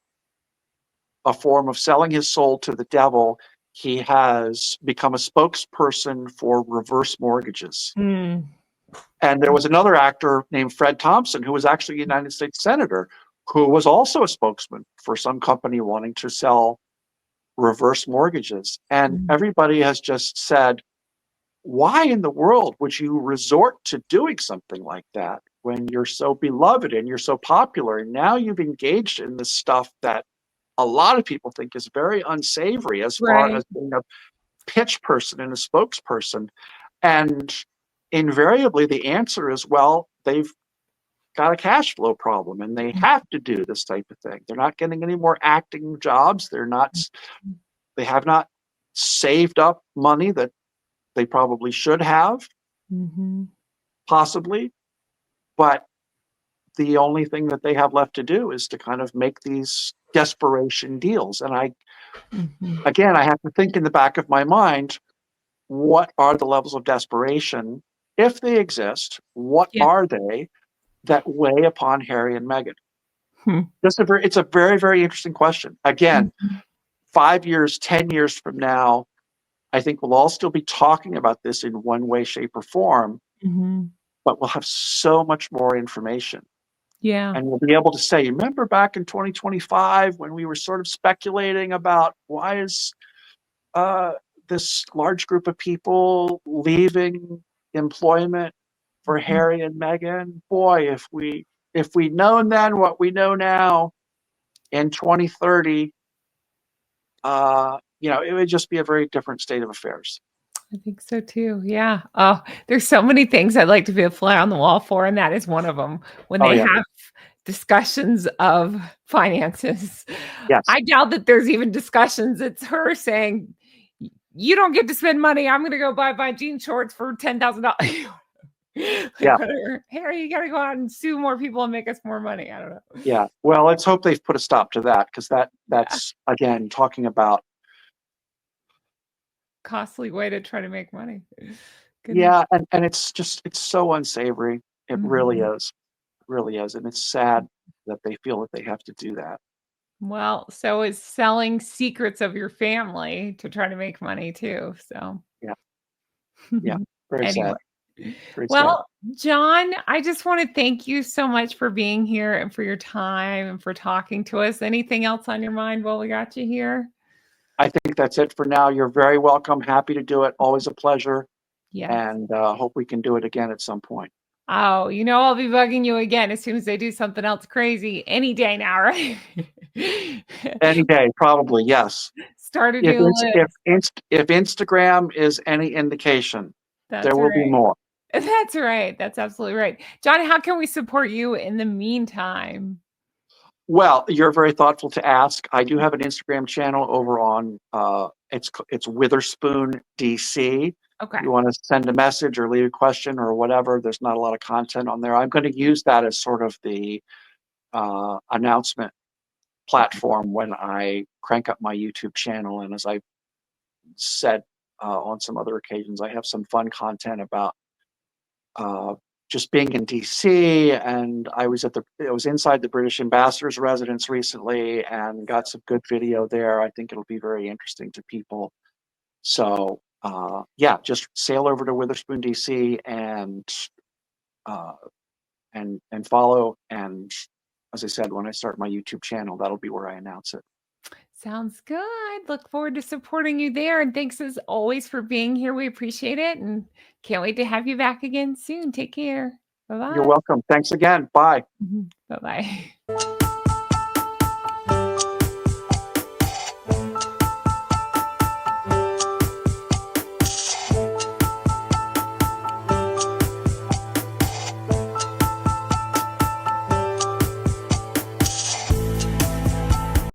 a form of selling his soul to the devil. He has become a spokesperson for reverse mortgages. And there was another actor named Fred Thompson, who was actually a United States Senator, who was also a spokesman for some company wanting to sell reverse mortgages. And everybody has just said, why in the world would you resort to doing something like that when you're so beloved and you're so popular? And now you've engaged in this stuff that a lot of people think is very unsavory as far as being a pitch person and a spokesperson. And invariably the answer is, well, they've got a cash flow problem and they have to do this type of thing. They're not getting any more acting jobs. They have not saved up money that they probably should have, possibly. But the only thing that they have left to do is to kind of make these desperation deals. And again, I have to think in the back of my mind, what are the levels of desperation, if they exist? What are they that weigh upon Harry and Meghan? It's a very, very interesting question. Again, 5 years, 10 years from now, I think we'll all still be talking about this in one way, shape, or form, but we'll have so much more information. And we'll be able to say, remember back in 2025 when we were sort of speculating about why is this large group of people leaving employment for Harry and Meghan? Boy, if we'd known then what we know now in 2030, it would just be a very different state of affairs. I think so too. Yeah. Oh, there's so many things I'd like to be a fly on the wall for, and that is one of them. When they have discussions of finances, I doubt that there's even discussions. It's her saying, "You don't get to spend money. I'm going to go buy my jean shorts for $10,000." Whatever. Harry, you got to go out and sue more people and make us more money. I don't know. Yeah. Well, let's hope they've put a stop to that, because that's again talking about costly way to try to make money. Yeah, and it's so unsavory. It really is. It really is. And it's sad that they feel that they have to do that. Well, so is selling secrets of your family to try to make money too. So yeah, very sad. Very sad. John, I just want to thank you so much for being here and for your time and for talking to us. Anything else on your mind while we got you here? I think that's it for now. You're very welcome. Happy to do it. Always a pleasure. Yes. And hope we can do it again at some point. Oh, I'll be bugging you again as soon as they do something else crazy. Any day now, right? Any day, probably, yes. Start a new list. If Instagram is any indication, there will be more. That's right. That's absolutely right. John, how can we support you in the meantime? Well, you're very thoughtful to ask. I do have an Instagram channel over on it's Witherspoon DC. Okay. You want to send a message or leave a question or whatever. There's not a lot of content on there. I'm going to use that as sort of the announcement platform when I crank up my YouTube channel. And as I said on some other occasions, I have some fun content about just being in DC, and I was inside the British ambassador's residence recently and got some good video there. I think it'll be very interesting to people. So yeah, just sail over to Witherspoon DC and follow. And as I said, when I start my YouTube channel, that'll be where I announce it. Sounds good. Look forward to supporting you there. And thanks as always for being here. We appreciate it. And can't wait to have you back again soon. Take care. Bye-bye. You're welcome. Thanks again. Bye. Bye-bye.